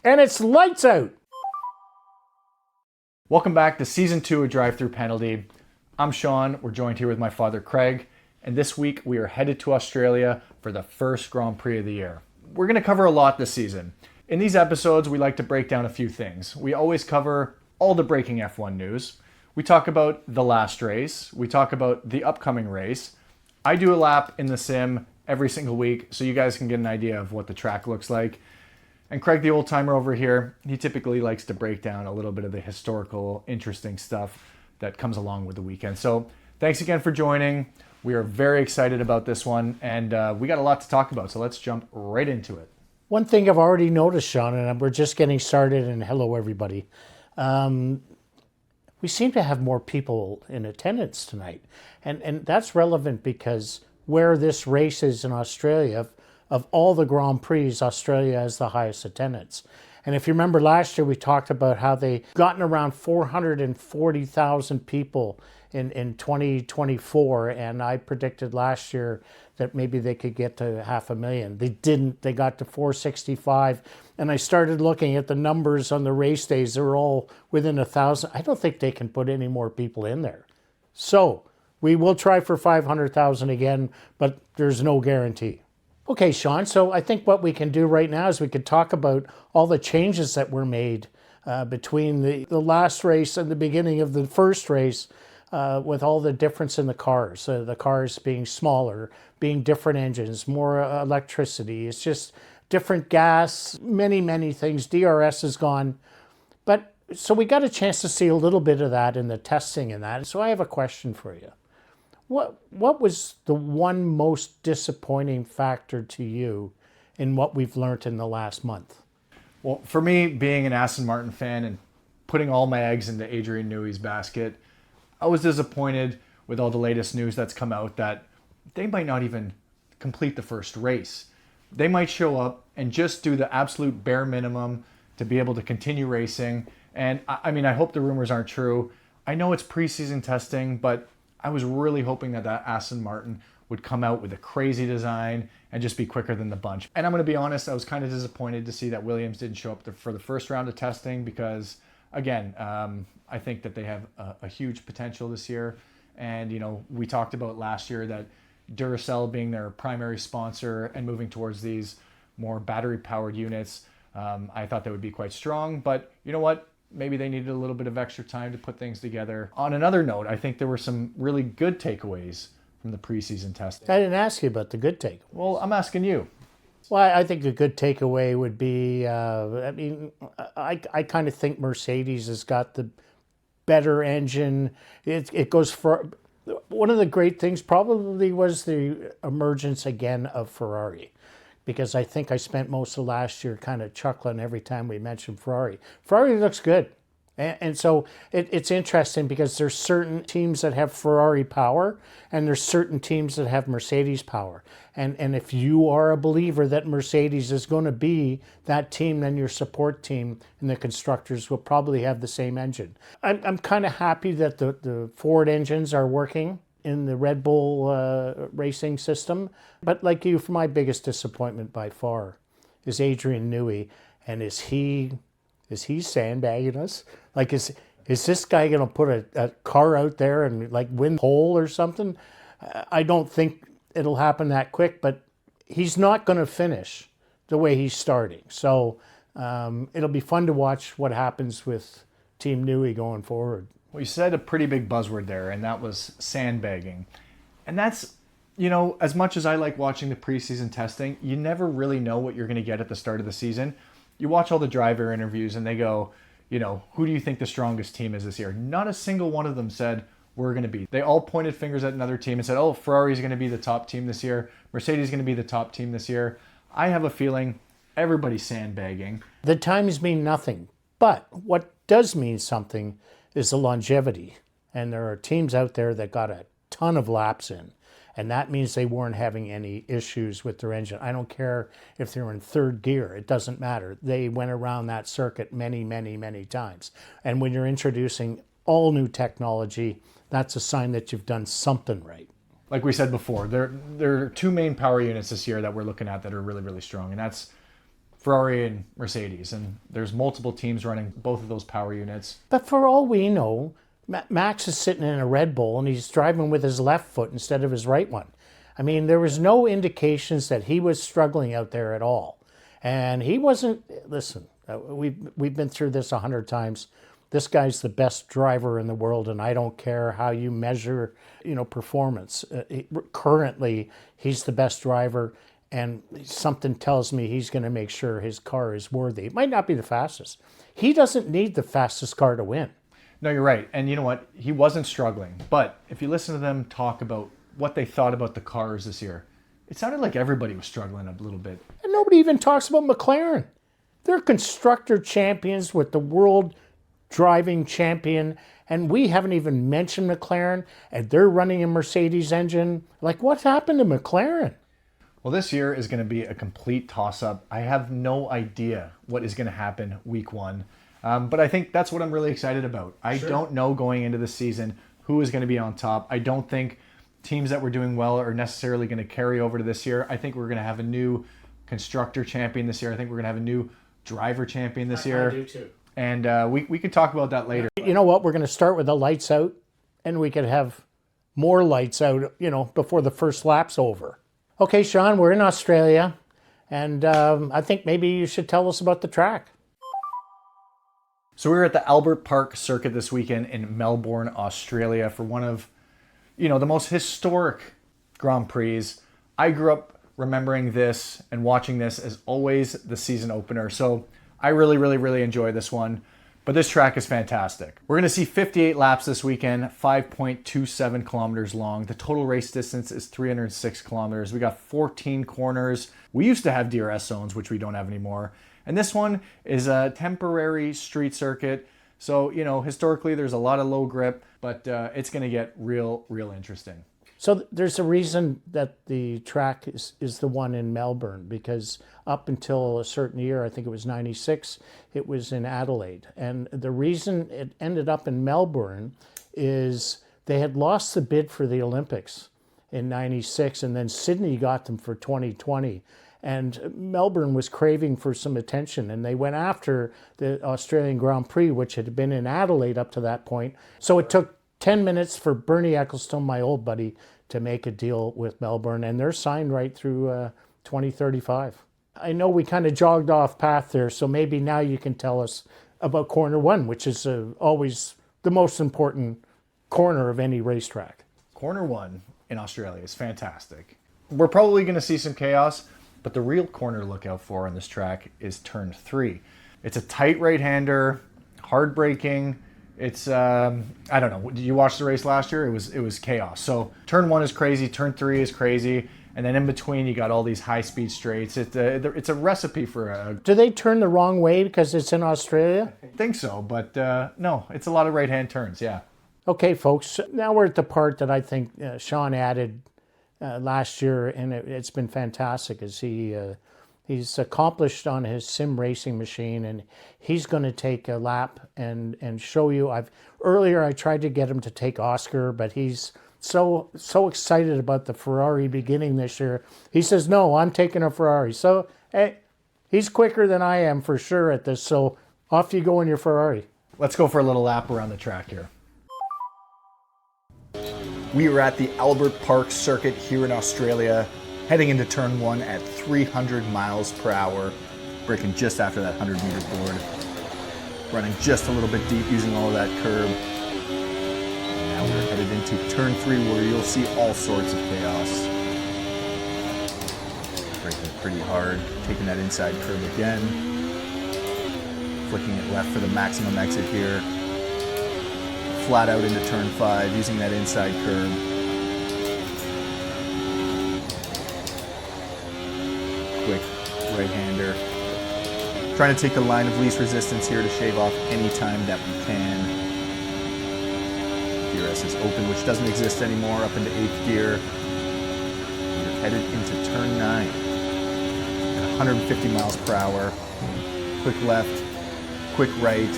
And it's lights out. Welcome back to Season 2 of Drive Thru Penalty. I'm Sean. We're joined here with my father, Craig. And this week we are headed to Australia for the first Grand Prix of the year. We're going to cover a lot this season. In these episodes, we like to break down a few things. We always cover all the breaking F1 news. We talk about the last race. We talk about the upcoming race. I do a lap in the sim every single week so you guys can get an idea of what the track looks like. And Craig, the old timer over here, he typically likes to break down a little bit of the historical, interesting stuff that comes along with the weekend. So thanks again for joining. We are very excited about this one, and we got a lot to talk about, so let's jump right into it. One thing I've already noticed, Sean, and we're just getting started, and hello, everybody. We seem to have more people in attendance tonight, and that's relevant because where this race is in Australia, of all the Grand Prix, Australia has the highest attendance. And if you remember last year, we talked about how they gotten around 440,000 people in 2024, and I predicted last year that maybe they could get to 500,000. They didn't. They got to 465, and I started looking at the numbers on the race days. They're all within 1,000. I don't think they can put any more people in there. So we will try for 500,000 again, but there's no guarantee. Okay, Sean, so I think what we can do right now is we could talk about all the changes that were made between the last race and the beginning of the first race with all the difference in the cars. The cars being smaller, being different engines, more electricity. It's just different gas, many things. DRS is gone. But so we got a chance to see a little bit of that in the testing and that. So I have a question for you. What was the one most disappointing factor to you in what we've learned in the last month? Well, for me, being an Aston Martin fan and putting all my eggs into Adrian Newey's basket, I was disappointed with all the latest news that's come out that they might not even complete the first race. They might show up and just do the absolute bare minimum to be able to continue racing. And I mean, I hope the rumors aren't true. I know it's preseason testing, but I was really hoping that Aston Martin would come out with a crazy design and just be quicker than the bunch. And I'm going to be honest, I was kind of disappointed to see that Williams didn't show up for the first round of testing because, again, I think that they have a huge potential this year. And, you know, we talked about last year that Duracell being their primary sponsor and moving towards these more battery-powered units, I thought that would be quite strong. But you know what? Maybe they needed a little bit of extra time to put things together. On another note, I think there were some really good takeaways from the preseason testing. I didn't ask you about the good take. Well, I'm asking you. Well, I think a good takeaway would be, I kind of think Mercedes has got the better engine. It goes for, one of the great things probably was the emergence again of Ferrari. Because I think I spent most of last year kind of chuckling every time we mentioned Ferrari. Ferrari looks good. And so it's interesting because there's certain teams that have Ferrari power and there's certain teams that have Mercedes power. And if you are a believer that Mercedes is going to be that team, then your support team and the constructors will probably have the same engine. I'm kind of happy that the Ford engines are working in the Red Bull racing system. But like you, my biggest disappointment by far is Adrian Newey. And is he sandbagging us? Like, is this guy going to put a car out there and like win pole or something? I don't think it'll happen that quick, but he's not going to finish the way he's starting. So it'll be fun to watch what happens with Team Newey going forward. Well, you said a pretty big buzzword there, and that was sandbagging. And that's, you know, as much as I like watching the preseason testing, you never really know what you're going to get at the start of the season. You watch all the driver interviews and they go, you know, who do you think the strongest team is this year? Not a single one of them said we're going to be. They all pointed fingers at another team and said, oh, Ferrari's going to be the top team this year. Mercedes is going to be the top team this year. I have a feeling everybody's sandbagging. The times mean nothing. But what does mean something is the longevity. And there are teams out there that got a ton of laps in. And that means they weren't having any issues with their engine. I don't care if they're in third gear. It doesn't matter. They went around that circuit many times. And when you're introducing all new technology, that's a sign that you've done something right. Like we said before, there are two main power units this year that we're looking at that are really strong. And that's Ferrari and Mercedes, and there's multiple teams running both of those power units. But for all we know, Max is sitting in a Red Bull and he's driving with his left foot instead of his right one. I mean, there was no indications that he was struggling out there at all. And he wasn't, listen, we've been through this 100 times. This guy's the best driver in the world, and I don't care how you measure, performance. Currently, he's the best driver, and something tells me he's going to make sure his car is worthy. It might not be the fastest. He doesn't need the fastest car to win. No, you're right. And you know what? He wasn't struggling. But if you listen to them talk about what they thought about the cars this year, it sounded like everybody was struggling a little bit. And nobody even talks about McLaren. They're constructor champions with the world driving champion, and we haven't even mentioned McLaren, and they're running a Mercedes engine. Like, what happened to McLaren? Well, this year is going to be a complete toss-up. I have no idea what is going to happen week one, but I think that's what I'm really excited about. I don't know going into the season who is going to be on top. I don't think teams that were doing well are necessarily going to carry over to this year. I think we're going to have a new constructor champion this year. I think we're going to have a new driver champion this year. I do too. And we could talk about that later. You know what? We're going to start with the lights out, and we could have more lights out, before the first lap's over. Okay, Sean, we're in Australia, and I think maybe you should tell us about the track. So we were at the Albert Park circuit this weekend in Melbourne, Australia for one of, the most historic Grand Prix. I grew up remembering this and watching this as always the season opener. So I really, really, really enjoy this one. But this track is fantastic. We're going to see 58 laps this weekend, 5.27 kilometers long. The total race distance is 306 kilometers. We got 14 corners. We used to have DRS zones, which we don't have anymore. And this one is a temporary street circuit. So, historically there's a lot of low grip, but it's going to get real, real interesting. So there's a reason that the track is the one in Melbourne, because up until a certain year, I think it was 96, it was in Adelaide. And the reason it ended up in Melbourne is they had lost the bid for the Olympics in 96, and then Sydney got them for 2020. And Melbourne was craving for some attention, and they went after the Australian Grand Prix, which had been in Adelaide up to that point. So it took 10 minutes for Bernie Ecclestone, my old buddy, to make a deal with Melbourne, and they're signed right through 2035. I know we kind of jogged off path there, so maybe now you can tell us about corner one, which is always the most important corner of any racetrack. Corner one in Australia is fantastic. We're probably going to see some chaos, but the real corner to look out for on this track is turn 3. It's a tight right-hander, hard braking. It's, I don't know, did you watch the race last year? It was chaos. So turn 1 is crazy, turn 3 is crazy, and then in between you got all these high-speed straights. It's a recipe for a... Do they turn the wrong way because it's in Australia? I think so, but no, it's a lot of right-hand turns, yeah. Okay, folks, now we're at the part that I think Sean added last year, and it's been fantastic, as he's accomplished on his sim racing machine, and he's going to take a lap and show you. Earlier I tried to get him to take Oscar, but he's so excited about the Ferrari beginning this year. He says, no, I'm taking a Ferrari. So hey, he's quicker than I am for sure at this, so off you go in your Ferrari. Let's go for a little lap around the track here. We are at the Albert Park circuit here in Australia, heading into turn 1 at 300 miles per hour, braking just after that 100-meter board, running just a little bit deep using all of that curb. And now we're headed into turn 3 where you'll see all sorts of chaos. Braking pretty hard, taking that inside curb again, flicking it left for the maximum exit here. Flat out into turn 5 using that inside curb. Quick right-hander. Trying to take the line of least resistance here to shave off any time that we can. DRS is open, which doesn't exist anymore, up into 8th gear. We're headed into turn 9 at 150 miles per hour. Quick left, quick right,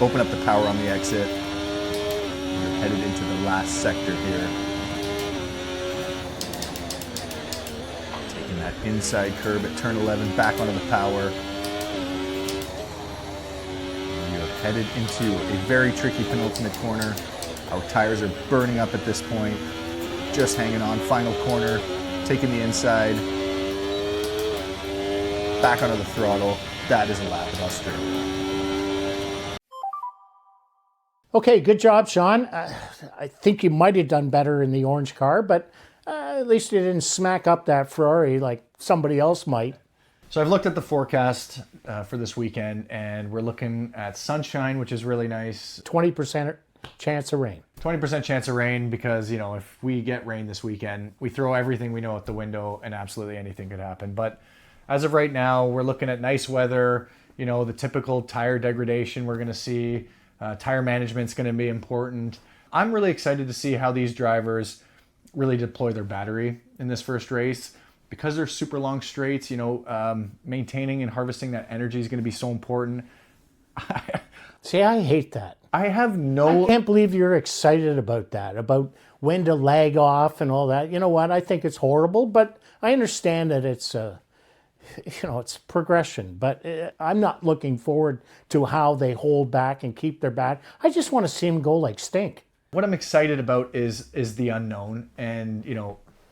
open up the power on the exit. We're headed into the last sector here. Taking that inside curb at turn 11, back onto the power. headed into a very tricky penultimate corner. Our tires are burning up at this point. Just hanging on, final corner, taking the inside. Back onto the throttle. That is a lap of Australia. Okay, good job, Sean. I think you might have done better in the orange car, but at least you didn't smack up that Ferrari like somebody else might. So I've looked at the forecast for this weekend, and we're looking at sunshine, which is really nice. 20% chance of rain. 20% chance of rain because, if we get rain this weekend, we throw everything we know out the window and absolutely anything could happen. But as of right now, we're looking at nice weather, the typical tire degradation we're going to see. Tire management's going to be important. I'm really excited to see how these drivers really deploy their battery in this first race. Because they're super long straights, maintaining and harvesting that energy is going to be so important. See, I hate that. I can't believe you're excited about that, about when to lag off and all that. You know what? I think it's horrible, but I understand that it's it's progression. But I'm not looking forward to how they hold back and keep their back. I just want to see them go like stink. What I'm excited about is the unknown and,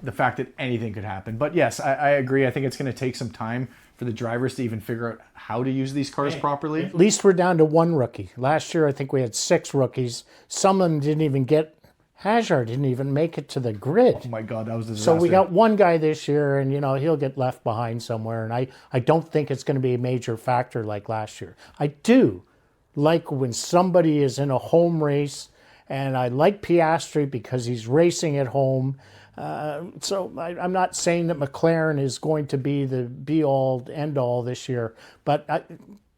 the fact that anything could happen. But yes, I agree. I think it's going to take some time for the drivers to even figure out how to use these cars properly. At least we're down to one rookie. Last year, I think we had 6 rookies. Some of them didn't even Hajar didn't even make it to the grid. Oh my God, that was a disaster. So we got one guy this year, and he'll get left behind somewhere. And I don't think it's going to be a major factor like last year. I do like when somebody is in a home race, and I like Piastri because he's racing at home. So I'm not saying that McLaren is going to be the be-all, end-all this year, but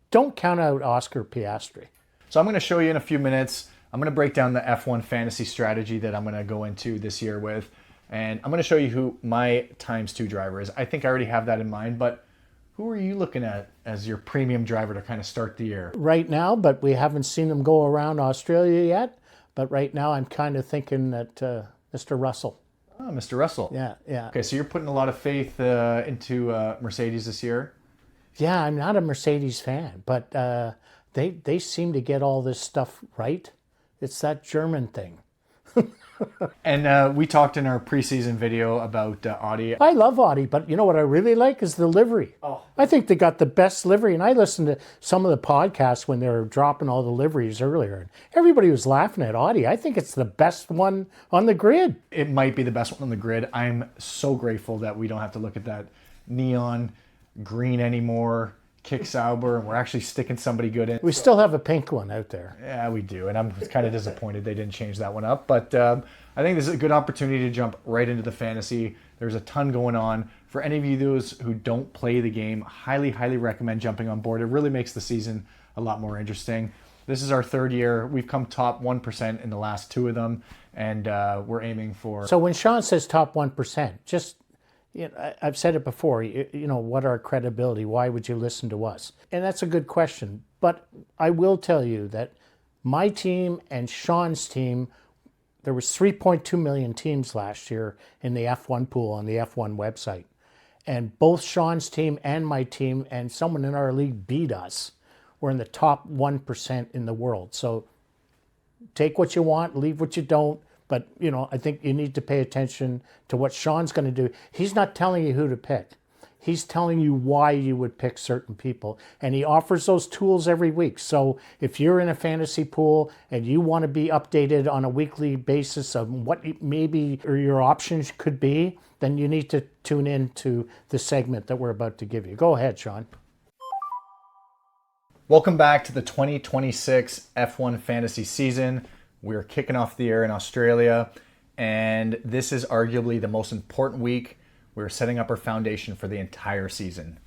don't count out Oscar Piastri. So I'm going to show you in a few minutes. I'm going to break down the F1 fantasy strategy that I'm going to go into this year with, and I'm going to show you who my ×2 driver is. I think I already have that in mind, but who are you looking at as your premium driver to kind of start the year? Right now, but we haven't seen them go around Australia yet, but right now I'm kind of thinking that Mr. Russell. Oh, Mr. Russell. Yeah. Okay, so you're putting a lot of faith into Mercedes this year? Yeah, I'm not a Mercedes fan, but they seem to get all this stuff right. It's that German thing. And we talked in our preseason video about Audi. I love Audi, but you know what I really like is the livery. Oh. I think they got the best livery, and I listened to some of the podcasts when they were dropping all the liveries earlier, and everybody was laughing at Audi. I think it's the best one on the grid. It might be the best one on the grid. I'm so grateful that we don't have to look at that neon green anymore, Kick Sauber, and we're actually sticking somebody good in. We still have a pink one out there. Yeah, we do, and I'm kind of disappointed they didn't change that one up. But I think this is a good opportunity to jump right into the fantasy. There's a ton going on. For any of you those who don't play the game, highly, highly recommend jumping on board. It really makes the season a lot more interesting. This is our 3rd year. We've come top 1% in the last 2 of them, and we're aiming for... So when Sean says top 1%, just... I've said it before, what our credibility? Why would you listen to us? And that's a good question. But I will tell you that my team and Sean's team, there was 3.2 million teams last year in the F1 pool on the F1 website. And both Sean's team and my team and someone in our league beat us. We're in the top 1% in the world. So take what you want, leave what you don't. But, I think you need to pay attention to what Sean's going to do. He's not telling you who to pick. He's telling you why you would pick certain people. And he offers those tools every week. So if you're in a fantasy pool and you want to be updated on a weekly basis of what maybe or your options could be, then you need to tune in to the segment that we're about to give you. Go ahead, Sean. Welcome back to the 2026 F1 fantasy season. We're kicking off the year in Australia, and this is arguably the most important week. We're setting up our foundation for the entire season.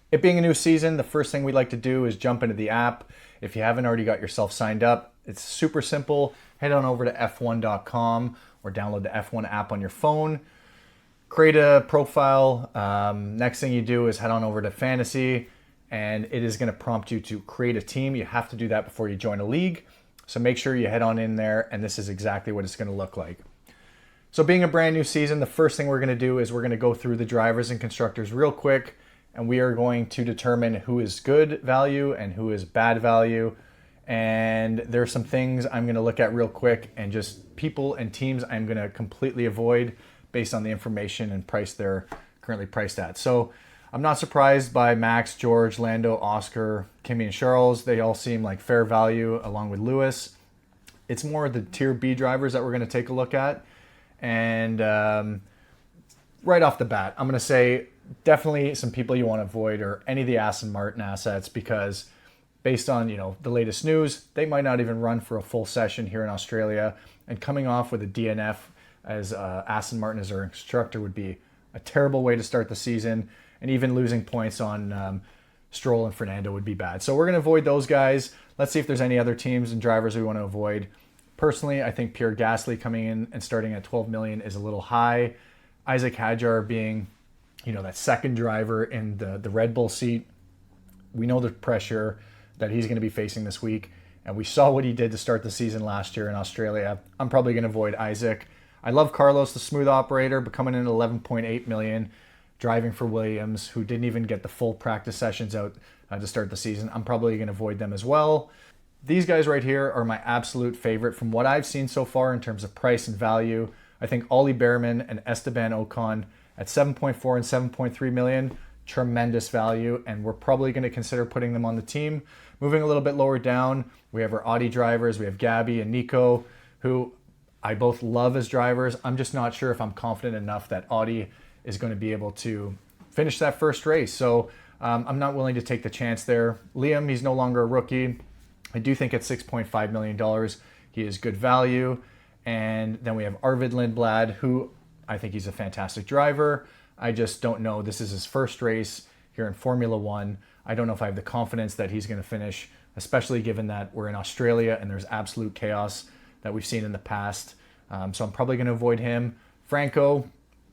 It being a new season, the first thing we like to do is jump into the app. If you haven't already got yourself signed up, it's super simple. Head on over to f1.com or download the F1 app on your phone. Create a profile. Next thing you do is head on over to Fantasy, and it is going to prompt you to create a team. You have to do that before you join a league. So make sure you head on in there, and this is exactly what it's going to look like. So being a brand new season, the first thing we're going to do is we're going to go through the drivers and constructors real quick, and we are going to determine who is good value and who is bad value. And there's some things I'm going to look at real quick, and just people and teams I'm going to completely avoid based on the information and price they're currently priced at. So I'm not surprised by Max, George, Lando, Oscar, Kimi, and Charles. They all seem like fair value along with Lewis. It's more the tier B drivers that we're going to take a look at. And right off the bat, I'm going to say definitely some people you want to avoid are any of the Aston Martin assets, because based on the latest news, they might not even run for a full session here in Australia. And coming off with a DNF as Aston Martin as our instructor would be a terrible way to start the season. And even losing points on Stroll and Fernando would be bad. So we're going to avoid those guys. Let's see if there's any other teams and drivers we want to avoid. Personally, I think Pierre Gasly coming in and starting at 12 million is a little high. Isaac Hadjar being, that second driver in the Red Bull seat. We know the pressure that he's going to be facing this week. And we saw what he did to start the season last year in Australia. I'm probably going to avoid Isaac. I love Carlos, the smooth operator, but coming in at 11.8 million, driving for Williams, who didn't even get the full practice sessions out to start the season. I'm probably going to avoid them as well. These guys right here are my absolute favorite from what I've seen so far in terms of price and value. I think Ollie Behrman and Esteban Ocon at 7.4 and 7.3 million, tremendous value, and we're probably going to consider putting them on the team. Moving a little bit lower down, we have our Audi drivers. We have Gabby and Nico, who I both love as drivers. I'm just not sure if I'm confident enough that Audi is going to be able to finish that first race. So I'm not willing to take the chance there. Liam, he's no longer a rookie. I do think at $6.5 million, he is good value. And then we have Arvid Lindblad, who I think he's a fantastic driver. I just don't know. This is his first race here in Formula One. I don't know if I have the confidence that he's going to finish, especially given that we're in Australia and there's absolute chaos that we've seen in the past. So I'm probably going to avoid him. Franco,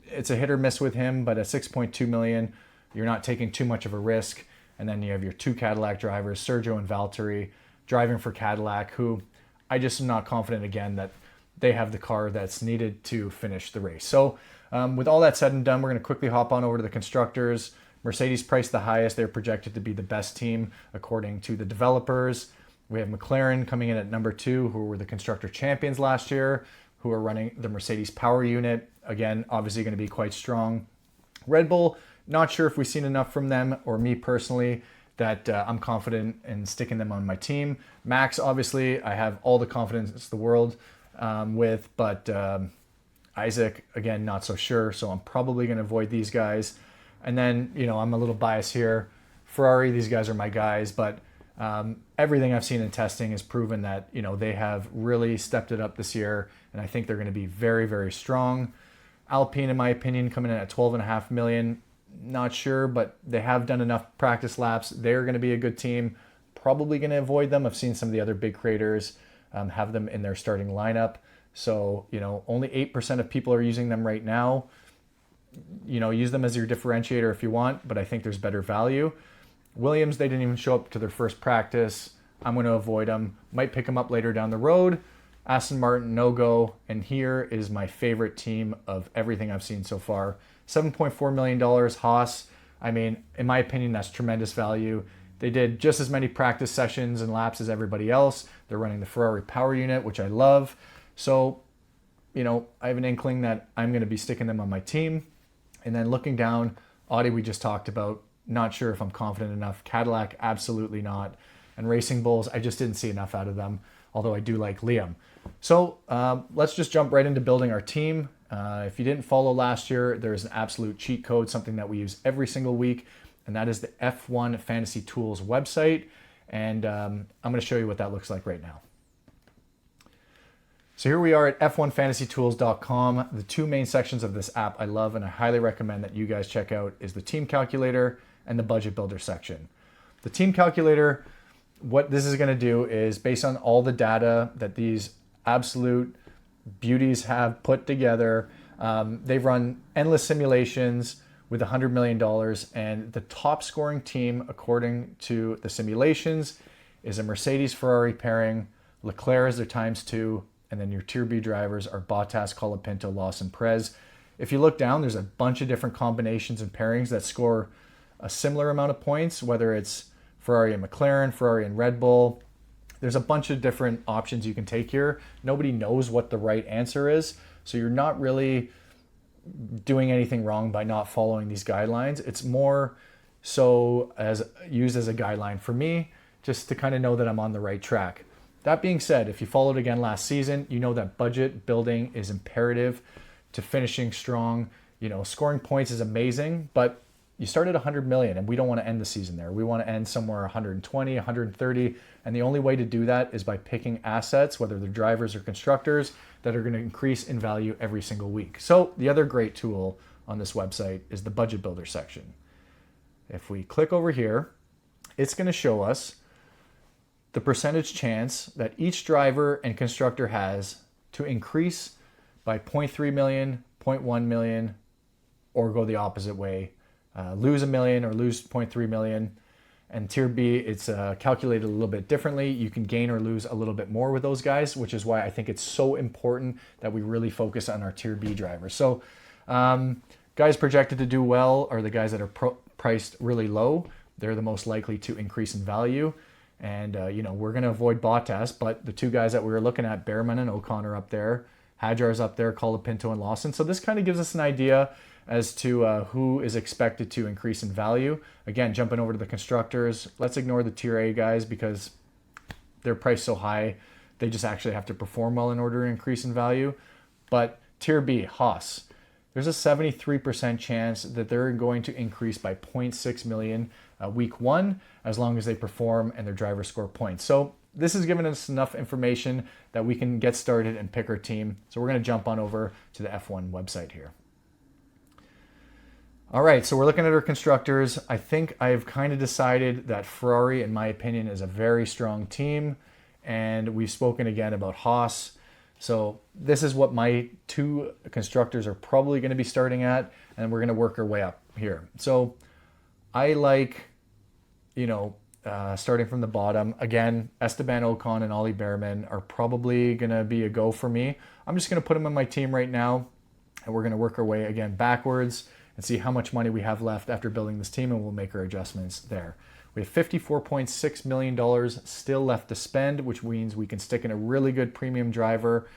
it's a hit or miss with him, but at 6.2 million, you're not taking too much of a risk. And then you have your two Cadillac drivers, Sergio and Valtteri, driving for Cadillac, who I just am not confident again that they have the car that's needed to finish the race. So with all that said and done, we're going to quickly hop on over to the constructors. Mercedes priced the highest. They're projected to be the best team according to the developers. We have McLaren coming in at number 2, who were the constructor champions last year, who are running the Mercedes power unit. Again, obviously going to be quite strong. Red Bull, not sure if we've seen enough from them, or me personally, that I'm confident in sticking them on my team. Max, obviously, I have all the confidence in the world with, but Isaac, again, not so sure. So I'm probably going to avoid these guys. And then, I'm a little biased here. Ferrari, these guys are my guys, but everything I've seen in testing has proven that, they have really stepped it up this year. And I think they're going to be very, very strong. Alpine, in my opinion, coming in at 12.5 million. Not sure, but they have done enough practice laps. They're going to be a good team. Probably going to avoid them. I've seen some of the other big creators have them in their starting lineup. So, only 8% of people are using them right now. Use them as your differentiator if you want, but I think there's better value. Williams, they didn't even show up to their first practice. I'm going to avoid them. Might pick them up later down the road. Aston Martin, no-go. And here is my favorite team of everything I've seen so far. $7.4 million, Haas. I mean, in my opinion, that's tremendous value. They did just as many practice sessions and laps as everybody else. They're running the Ferrari power unit, which I love. So, I have an inkling that I'm going to be sticking them on my team. And then looking down, Audi we just talked about. Not sure if I'm confident enough. Cadillac, absolutely not. And Racing Bulls, I just didn't see enough out of them, although I do like Liam. So let's just jump right into building our team. If you didn't follow last year, there's an absolute cheat code, something that we use every single week, and that is the F1 Fantasy Tools website. And I'm going to show you what that looks like right now. So here we are at f1fantasytools.com. The two main sections of this app I love and I highly recommend that you guys check out is the team calculator and the budget builder section. The team calculator, what this is going to do is based on all the data that these absolute beauties have put together. They've run endless simulations with $100 million, and the top scoring team according to the simulations is a Mercedes-Ferrari pairing. Leclerc is their ×2, and then your Tier B drivers are Bottas, Colapinto, Lawson, Perez. If you look down, there's a bunch of different combinations and pairings that score a similar amount of points, whether it's Ferrari and McLaren, Ferrari and Red Bull. There's a bunch of different options you can take here. Nobody knows what the right answer is, so you're not really doing anything wrong by not following these guidelines. It's more so as used as a guideline for me, just to kind of know that I'm on the right track. That being said, if you followed again last season, you know that budget building is imperative to finishing strong. You know, scoring points is amazing, but you start at 100 million and we don't want to end the season there. We want to end somewhere 120, 130. And the only way to do that is by picking assets, whether they're drivers or constructors, that are going to increase in value every single week. So the other great tool on this website is the budget builder section. If we click over here, it's going to show us the percentage chance that each driver and constructor has to increase by 0.3 million, 0.1 million, or go the opposite way, lose a million or lose 0.3 million. And tier B, it's calculated a little bit differently. You can gain or lose a little bit more with those guys, which is why I think it's so important that we really focus on our tier B drivers. So guys projected to do well are the guys that are priced really low. They're the most likely to increase in value. And, you know, we're going to avoid Bottas, but the two guys that we were looking at, Behrman and O'Connor up there, Hadjar's up there, Colapinto and Lawson. So this kind of gives us an idea as to who is expected to increase in value. Again, jumping over to the constructors, let's ignore the tier A guys because they're priced so high. They just actually have to perform well in order to increase in value. But tier B, Haas, there's a 73% chance that they're going to increase by 0.6 million week one, as long as they perform and their drivers score points. So this has given us enough information that we can get started and pick our team. So we're going to jump on over to the F1 website here. All right, so we're looking at our constructors. I think I've kind of decided that Ferrari, in my opinion, is a very strong team. And we've spoken again about Haas. So this is what my two constructors are probably going to be starting at. And we're going to work our way up here. So I like, you know, starting from the bottom. Again, Esteban Ocon and Ollie Behrman are probably going to be a go for me. I'm just going to put them on my team right now. And we're going to work our way again backwards and see how much money we have left after building this team, and we'll make our adjustments there. We have $54.6 million still left to spend, which means we can stick in a really good premium driver,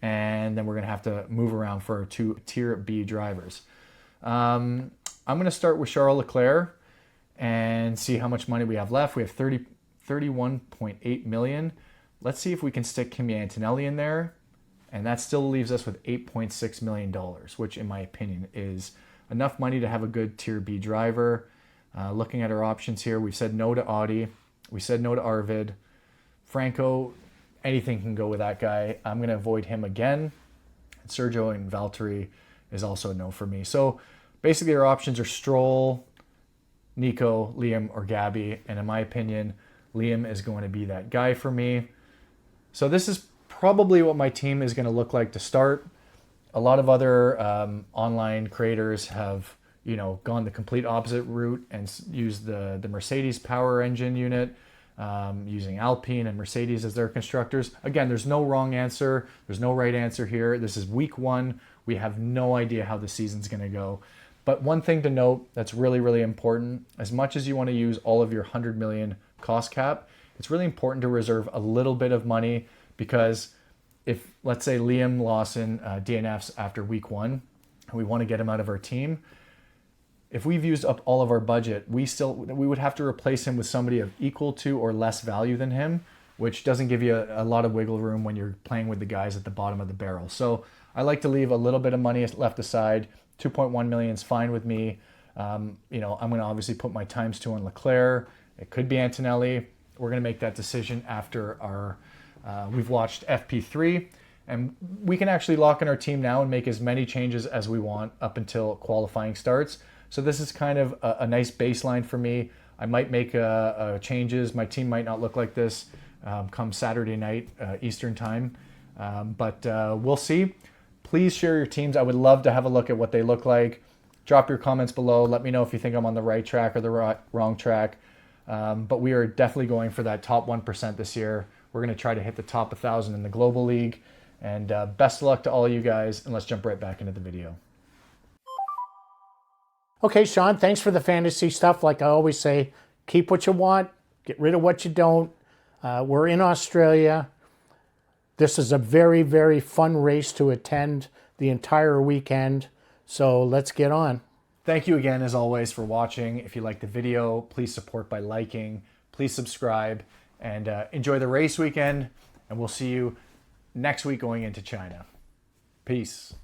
and then we're going to have to move around for our two tier B drivers. I'm going to start with Charles Leclerc and see how much money we have left. We have 31.8 million. Let's see if we can stick Kimi Antonelli in there, and that still leaves us with $8.6 million, which in my opinion is enough money to have a good tier B driver. Looking at our options here, we've said no to Audi. We said no to Arvid. Franco, anything can go with that guy. I'm going to avoid him again. Sergio and Valtteri is also a no for me. So basically our options are Stroll, Nico, Liam, or Gabby. And in my opinion, Liam is going to be that guy for me. So this is probably what my team is going to look like to start. A lot of other online creators have, you know, gone the complete opposite route and used the Mercedes power engine unit, using Alpine and Mercedes as their constructors. Again, there's no wrong answer. There's no right answer here. This is week one. We have no idea how the season's going to go. But one thing to note that's really, really important, as much as you want to use all of your 100 million cost cap, it's really important to reserve a little bit of money, because if, let's say, Liam Lawson DNFs after week one, and we want to get him out of our team, if we've used up all of our budget, we would have to replace him with somebody of equal to or less value than him, which doesn't give you a lot of wiggle room when you're playing with the guys at the bottom of the barrel. So I like to leave a little bit of money left aside. 2.1 million is fine with me. You know, I'm going to obviously put my ×2 on Leclerc. It could be Antonelli. We're going to make that decision after our we've watched FP3, and we can actually lock in our team now and make as many changes as we want up until qualifying starts. So this is kind of a nice baseline for me. I might make changes. My team might not look like this come Saturday night Eastern time, but we'll see. Please share your teams. I would love to have a look at what they look like. Drop your comments below. Let me know if you think I'm on the right track or the wrong track. But we are definitely going for that top 1% this year. We're going to try to hit the top 1,000 in the Global League. And best of luck to all you guys. And let's jump right back into the video. Okay, Sean, thanks for the fantasy stuff. Like I always say, keep what you want, get rid of what you don't. We're in Australia. This is a very, very fun race to attend the entire weekend. So let's get on. Thank you again, as always, for watching. If you like the video, please support by liking. Please subscribe and enjoy the race weekend. And we'll see you next week going into China. Peace.